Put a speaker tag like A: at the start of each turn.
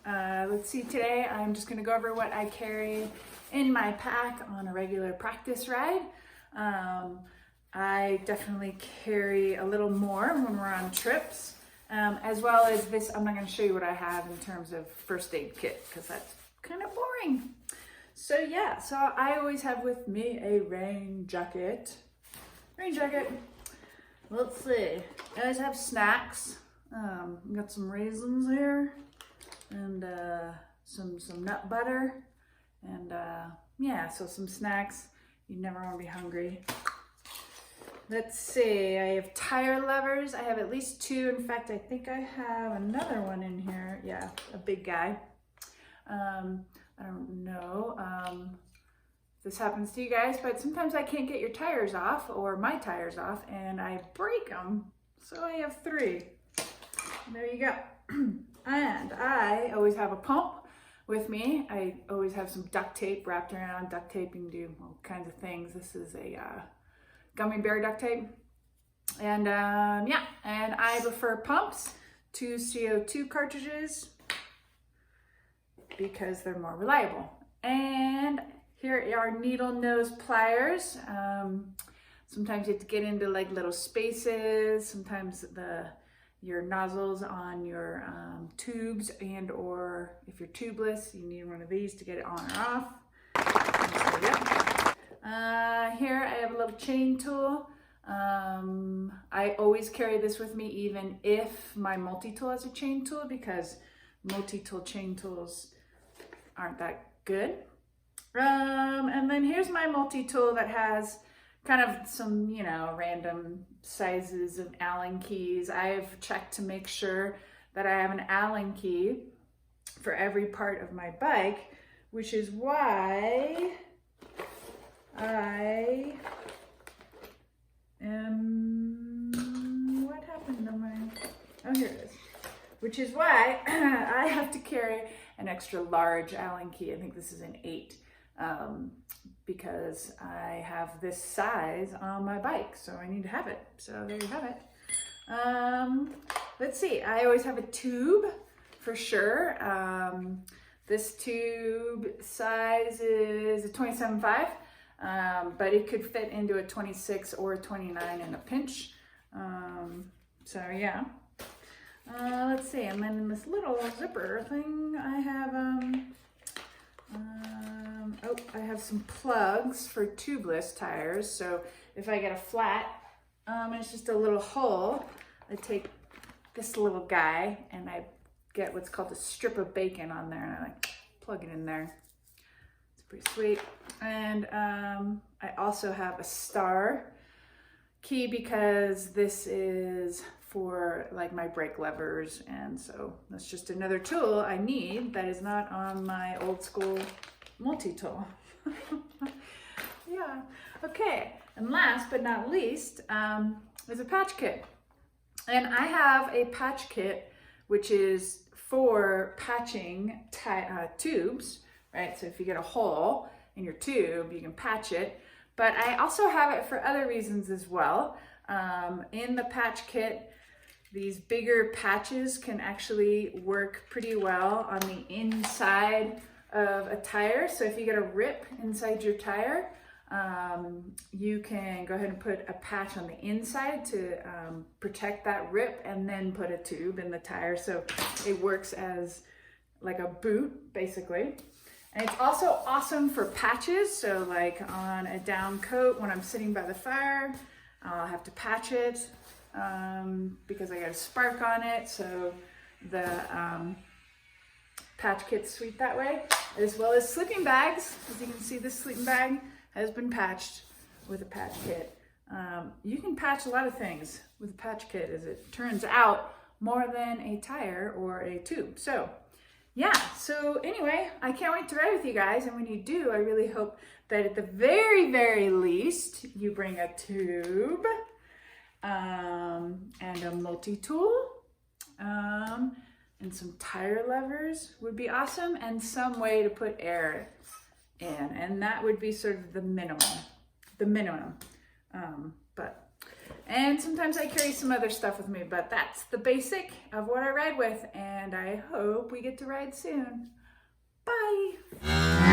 A: Let's see, today I'm just gonna go over what I carry in my pack on a regular practice ride. I definitely carry a little more when we're on trips, as well as this. I'm not gonna show you what I have in terms of first aid kit because that's kind of boring. So yeah, so I always have with me a rain jacket. Let's see, I always have snacks. Got some raisins here and some nut butter and yeah, so some snacks. You never want to be hungry. Let's see, I have tire levers. I have at least two. In fact, I think I have another one in here. Yeah, a big guy. I don't know if this happens to you guys, but sometimes I can't get your tires off or my tires off and I break them. So I have three. There you go. And I always have a pump with me. I always have some duct tape wrapped around. Duct tape, you can do all kinds of things. This is a gummy bear duct tape. And yeah, and I prefer pumps to CO2 cartridges because they're more reliable. And here are needle nose pliers. Sometimes you have to get into like little spaces. Sometimes your nozzles on your tubes, and or if you're tubeless, you need one of these to get it on or off. So, yeah. Here I have a little chain tool. I always carry this with me even if my multi-tool has a chain tool, because multi-tool chain tools aren't that good. And then here's my multi-tool that has kind of some, you know, random sizes of Allen keys. I've checked to make sure that I have an Allen key for every part of my bike, which is why I am, what happened to my, oh, here it is. Which is why I have to carry an extra large Allen key. I think this is an 8. Because I have this size on my bike, so I need to have it. So there you have it. Let's see, I always have a tube for sure. This tube size is a 27.5, but it could fit into a 26 or a 29 in a pinch. So yeah. Let's see, and then in this little zipper thing, I have I have some plugs for tubeless tires. So if I get a flat, it's just a little hole. I take this little guy and I get what's called a strip of bacon on there, and I like plug it in there. It's pretty sweet. And I also have a star key because this is for like my brake levers, and so that's just another tool I need that is not on my old school multi-tool. Yeah, okay, and last but not least is a patch kit. And I have a patch kit which is for patching tubes, right? So if you get a hole in your tube, you can patch it, but I also have it for other reasons as well. In the patch kit, these bigger patches can actually work pretty well on the inside of a tire. So if you get a rip inside your tire, you can go ahead and put a patch on the inside to protect that rip, and then put a tube in the tire. So it works as like a boot, basically. And it's also awesome for patches. So like on a down coat, when I'm sitting by the fire, I'll have to patch it because I got a spark on it. So the patch kit's sweet that way, as well as sleeping bags. As you can see, this sleeping bag has been patched with a patch kit. You can patch a lot of things with a patch kit, as it turns out, more than a tire or a tube. So yeah, so anyway, I can't wait to ride with you guys. And when you do, I really hope that at the very, very least, you bring a tube and a multi-tool, and some tire levers would be awesome, and some way to put air in, and that would be sort of the minimum. But And sometimes I carry some other stuff with me, but that's the basic of what I ride with, and I hope we get to ride soon. Bye.